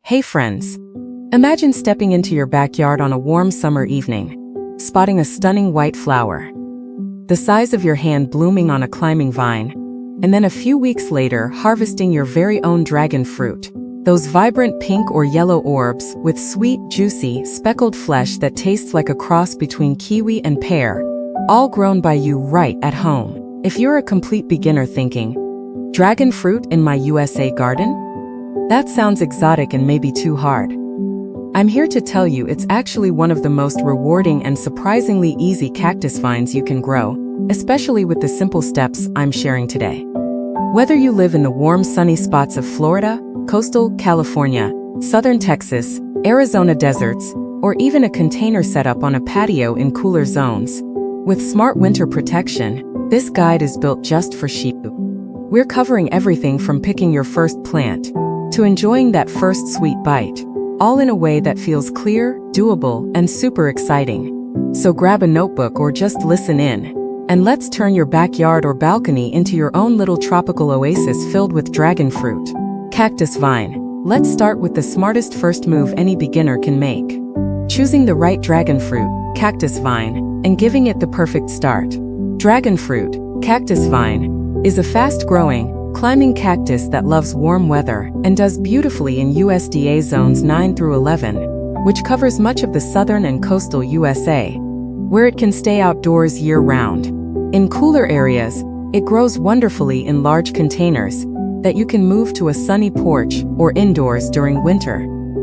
Hey friends! Imagine stepping into your backyard on a warm summer evening, spotting a stunning white flower, the size of your hand blooming on a climbing vine, and then a few weeks later harvesting your very own dragon fruit. Those vibrant pink or yellow orbs with sweet, juicy, speckled flesh that tastes like a cross between kiwi and pear, all grown by you right at home. If you're a complete beginner thinking, dragon fruit in my USA garden? That sounds exotic and maybe too hard. I'm here to tell you it's actually one of the most rewarding and surprisingly easy cactus vines you can grow, especially with the simple steps I'm sharing today. Whether you live in the warm sunny spots of Florida, coastal California, southern Texas, Arizona deserts, or even a container setup on a patio in cooler zones, with smart winter protection, this guide is built just for you. We're covering everything from picking your first plant to enjoying that first sweet bite, all in a way that feels clear, doable, and super exciting. So grab a notebook or just listen in, and let's turn your backyard or balcony into your own little tropical oasis filled with dragon fruit. Cactus vine. Let's start with the smartest first move any beginner can make. Choosing the right dragon fruit, cactus vine, and giving it the perfect start. Dragon fruit, cactus vine, is a fast-growing, climbing cactus that loves warm weather and does beautifully in USDA zones 9 through 11, which covers much of the southern and coastal USA, where it can stay outdoors year-round. In cooler areas, it grows wonderfully in large containers that you can move to a sunny porch or indoors during winter.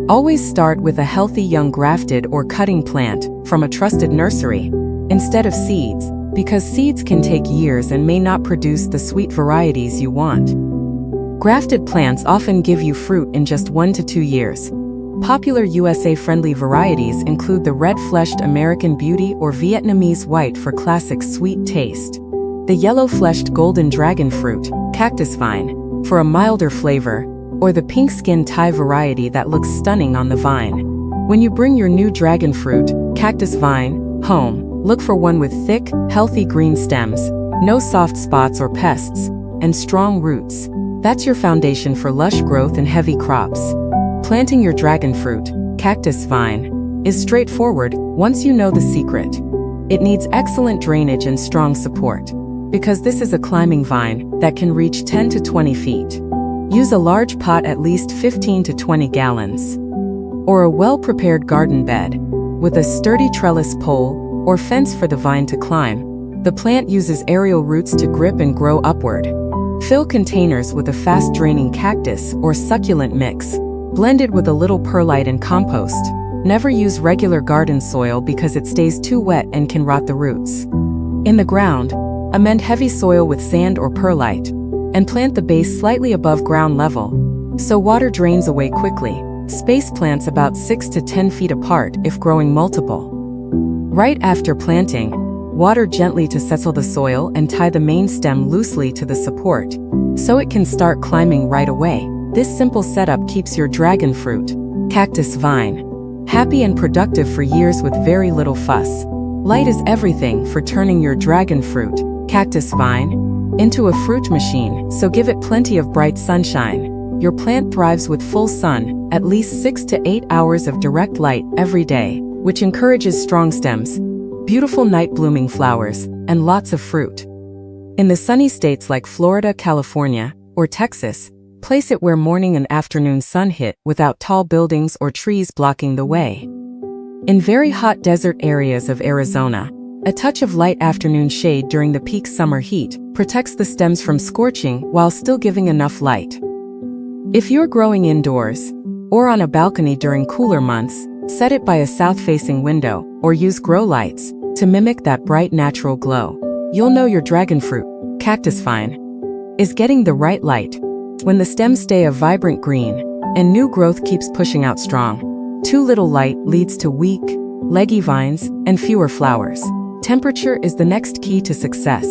Always start with a healthy young grafted or cutting plant from a trusted nursery, instead of seeds, because seeds can take years and may not produce the sweet varieties you want. Grafted plants often give you fruit in just 1 to 2 years. Popular USA-friendly varieties include the red-fleshed American Beauty or Vietnamese White for classic sweet taste, the yellow-fleshed golden dragon fruit, cactus vine, for a milder flavor, or the pink-skinned Thai variety that looks stunning on the vine. When you bring your new dragon fruit, cactus vine, home, look for one with thick, healthy green stems, no soft spots or pests, and strong roots. That's your foundation for lush growth and heavy crops. Planting your dragon fruit, cactus vine, is straightforward once you know the secret. It needs excellent drainage and strong support, because this is a climbing vine that can reach 10 to 20 feet. Use a large pot at least 15 to 20 gallons, or a well-prepared garden bed, with a sturdy trellis pole or fence for the vine to climb. The plant uses aerial roots to grip and grow upward. Fill containers with a fast-draining cactus or succulent mix, blended with a little perlite and compost. Never use regular garden soil because it stays too wet and can rot the roots. In the ground, amend heavy soil with sand or perlite, and plant the base slightly above ground level, so water drains away quickly. Space plants about 6 to 10 feet apart if growing multiple. Right after planting, water gently to settle the soil and tie the main stem loosely to the support, so it can start climbing right away. This simple setup keeps your dragon fruit, cactus vine, happy and productive for years with very little fuss. Light is everything for turning your dragon fruit, cactus vine, into a fruit machine, so give it plenty of bright sunshine. Your plant thrives with full sun, at least 6 to 8 hours of direct light every day, which encourages strong stems, beautiful night-blooming flowers, and lots of fruit. In the sunny states like Florida, California, or Texas, place it where morning and afternoon sun hit without tall buildings or trees blocking the way. In very hot desert areas of Arizona, a touch of light afternoon shade during the peak summer heat protects the stems from scorching while still giving enough light. If you're growing indoors, or on a balcony during cooler months, set it by a south-facing window, or use grow lights to mimic that bright natural glow. You'll know your dragon fruit, cactus vine, is getting the right light when the stems stay a vibrant green and new growth keeps pushing out strong. Too little light leads to weak, leggy vines and fewer flowers. Temperature is the next key to success,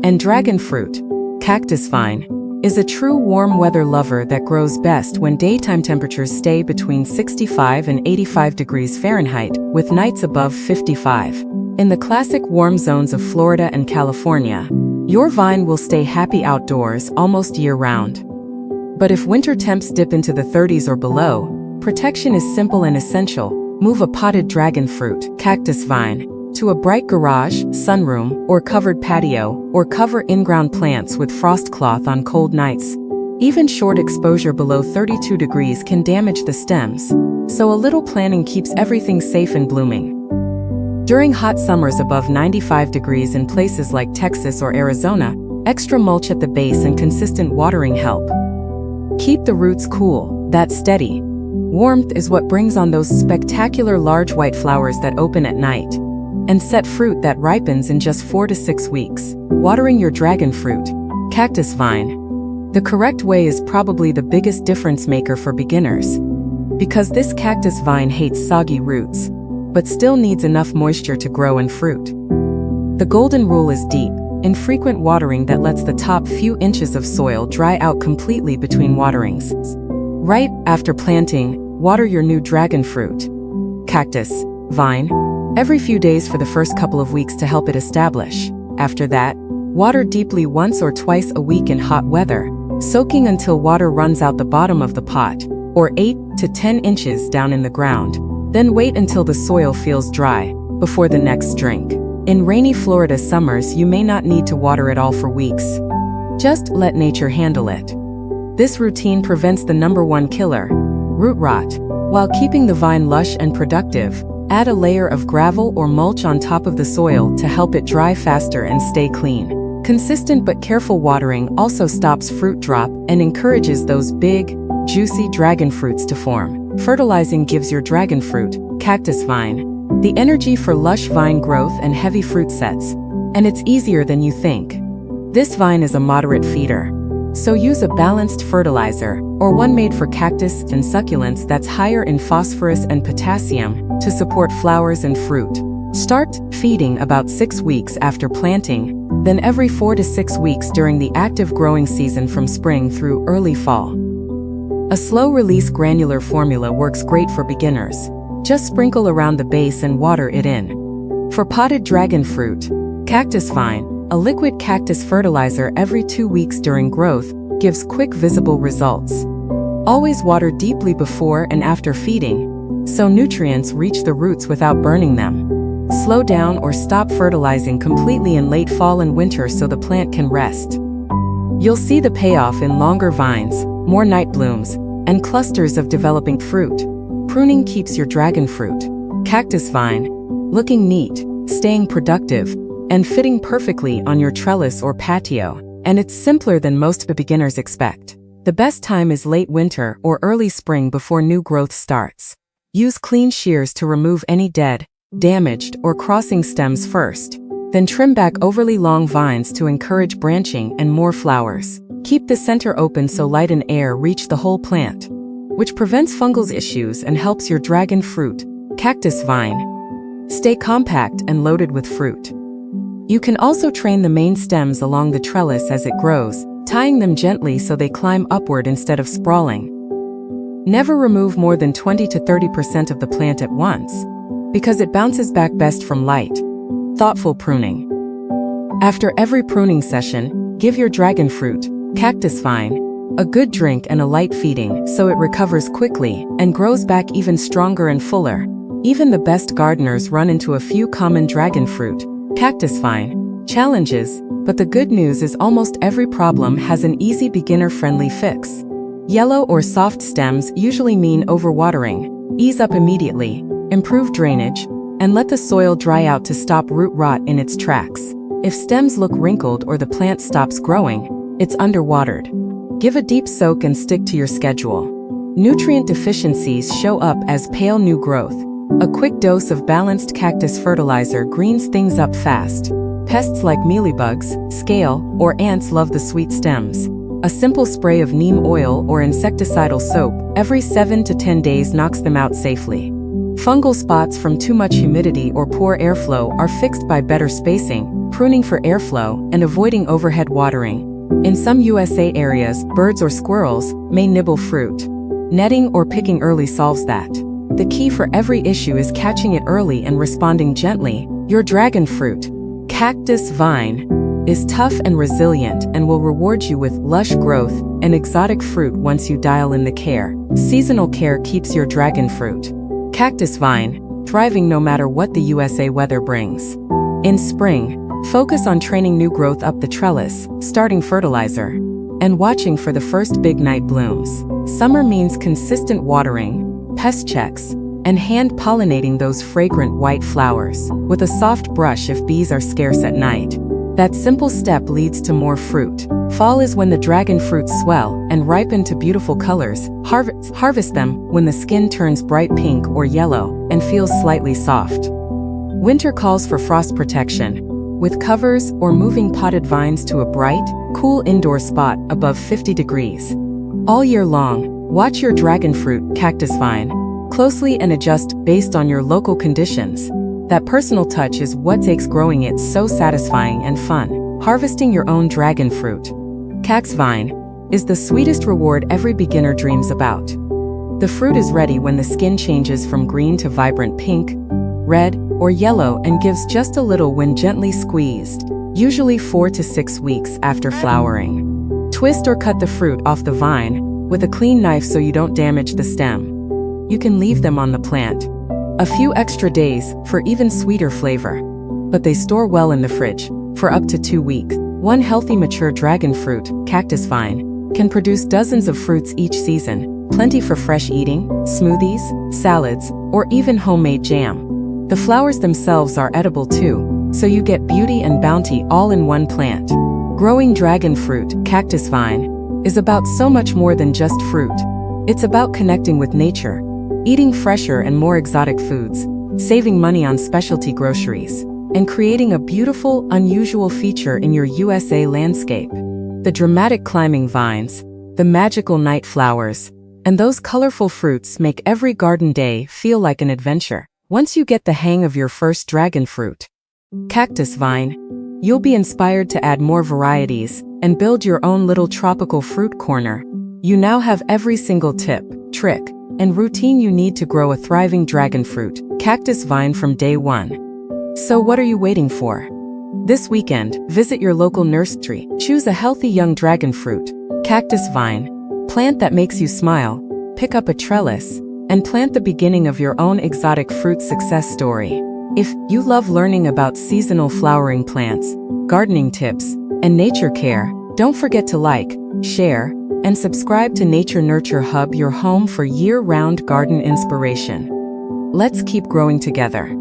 and dragon fruit, cactus vine, is a true warm weather lover that grows best when daytime temperatures stay between 65 and 85 degrees Fahrenheit, with nights above 55. In the classic warm zones of Florida and California, your vine will stay happy outdoors almost year-round. But if winter temps dip into the 30s or below, Protection is simple and essential. Move a potted dragon fruit, cactus vine, to a bright garage, sunroom, or covered patio, or cover in-ground plants with frost cloth on cold nights. Even short exposure below 32 degrees can damage the stems, so a little planning keeps everything safe and blooming. During hot summers above 95 degrees in places like Texas or Arizona, extra mulch at the base and consistent watering help. Keep the roots cool, that's steady. Warmth is what brings on those spectacular large white flowers that open at night and set fruit that ripens in just 4 to 6 weeks. Watering your dragon fruit, cactus vine. The correct way is probably the biggest difference maker for beginners, because this cactus vine hates soggy roots, but still needs enough moisture to grow and fruit. The golden rule is deep, infrequent watering that lets the top few inches of soil dry out completely between waterings. Right after planting, water your new dragon fruit, cactus vine, every few days for the first couple of weeks to help it establish. After that, water deeply once or twice a week in hot weather, soaking until water runs out the bottom of the pot, or 8 to 10 inches down in the ground. Then wait until the soil feels dry, before the next drink. In rainy Florida summers, you may not need to water it all for weeks. Just let nature handle it. This routine prevents the #1 killer, root rot. While keeping the vine lush and productive, add a layer of gravel or mulch on top of the soil to help it dry faster and stay clean. Consistent but careful watering also stops fruit drop and encourages those big, juicy dragon fruits to form. Fertilizing gives your dragon fruit, cactus vine, the energy for lush vine growth and heavy fruit sets, and it's easier than you think. This vine is a moderate feeder, so use a balanced fertilizer, or one made for cactus and succulents that's higher in phosphorus and potassium to support flowers and fruit. Start feeding about 6 weeks after planting, then every 4 to 6 weeks during the active growing season from spring through early fall. A slow-release granular formula works great for beginners. Just sprinkle around the base and water it in. For potted dragon fruit, cactus vine, a liquid cactus fertilizer every 2 weeks during growth gives quick visible results. Always water deeply before and after feeding, so nutrients reach the roots without burning them. Slow down or stop fertilizing completely in late fall and winter so the plant can rest. You'll see the payoff in longer vines, more night blooms, and clusters of developing fruit. Pruning keeps your dragon fruit, cactus vine, looking neat, staying productive, and fitting perfectly on your trellis or patio. And it's simpler than most beginners expect. The best time is late winter or early spring before new growth starts. Use clean shears to remove any dead, damaged, or crossing stems first. Then trim back overly long vines to encourage branching and more flowers. Keep the center open so light and air reach the whole plant, which prevents fungal issues and helps your dragon fruit, cactus vine, stay compact and loaded with fruit. You can also train the main stems along the trellis as it grows, tying them gently so they climb upward instead of sprawling. Never remove more than 20 to 30% of the plant at once, because it bounces back best from light. Thoughtful pruning. After every pruning session, give your dragon fruit, cactus vine, a good drink and a light feeding so it recovers quickly and grows back even stronger and fuller. Even the best gardeners run into a few common dragon fruit, cactus vine, challenges, but the good news is almost every problem has an easy beginner-friendly fix. Yellow or soft stems usually mean overwatering. Ease up immediately, improve drainage, and let the soil dry out to stop root rot in its tracks. If stems look wrinkled or the plant stops growing, it's underwatered. Give a deep soak and stick to your schedule. Nutrient deficiencies show up as pale new growth. A quick dose of balanced cactus fertilizer greens things up fast. Pests like mealybugs, scale, or ants love the sweet stems. A simple spray of neem oil or insecticidal soap every 7 to 10 days knocks them out safely. Fungal spots from too much humidity or poor airflow are fixed by better spacing, pruning for airflow, and avoiding overhead watering. In some USA areas, birds or squirrels may nibble fruit. Netting or picking early solves that. The key for every issue is catching it early and responding gently. Your dragon fruit, cactus vine, is tough and resilient and will reward you with lush growth and exotic fruit once you dial in the care. Seasonal care keeps your dragon fruit. Cactus vine, thriving no matter what the USA weather brings. In spring, focus on training new growth up the trellis, starting fertilizer, and watching for the first big night blooms. Summer means consistent watering, pest checks, and hand-pollinating those fragrant white flowers with a soft brush if bees are scarce at night. That simple step leads to more fruit. Fall is when the dragon fruits swell and ripen to beautiful colors. Harvest them when the skin turns bright pink or yellow and feels slightly soft. Winter calls for frost protection, with covers or moving potted vines to a bright, cool indoor spot above 50 degrees. All year long, watch your dragon fruit cactus vine closely and adjust based on your local conditions. That personal touch is what makes growing it so satisfying and fun. Harvesting your own dragon fruit cactus vine is the sweetest reward every beginner dreams about. The fruit is ready when the skin changes from green to vibrant pink, red, or yellow and gives just a little when gently squeezed, usually 4 to 6 weeks after flowering. Twist or cut the fruit off the vine with a clean knife so you don't damage the stem. You can leave them on the plant a few extra days for even sweeter flavor, but they store well in the fridge for up to 2 weeks. One healthy mature dragon fruit cactus vine can produce dozens of fruits each season, plenty for fresh eating, smoothies, salads, or even homemade jam. The flowers themselves are edible too, so you get beauty and bounty all in one plant. Growing dragon fruit cactus vine is about so much more than just fruit. It's about connecting with nature, eating fresher and more exotic foods, saving money on specialty groceries, and creating a beautiful, unusual feature in your USA landscape. The dramatic climbing vines, the magical night flowers, and those colorful fruits make every garden day feel like an adventure. Once you get the hang of your first dragon fruit cactus vine, you'll be inspired to add more varieties and build your own little tropical fruit corner. You now have every single tip, trick, and routine you need to grow a thriving dragon fruit cactus vine from day one. So what are you waiting for? This weekend, visit your local nursery, choose a healthy young dragon fruit cactus vine, plant that makes you smile, pick up a trellis, and plant the beginning of your own exotic fruit success story. If you love learning about seasonal flowering plants, gardening tips, and nature care, don't forget to like, share, and subscribe to Nature Nurture Hub, your home for year-round garden inspiration. Let's keep growing together.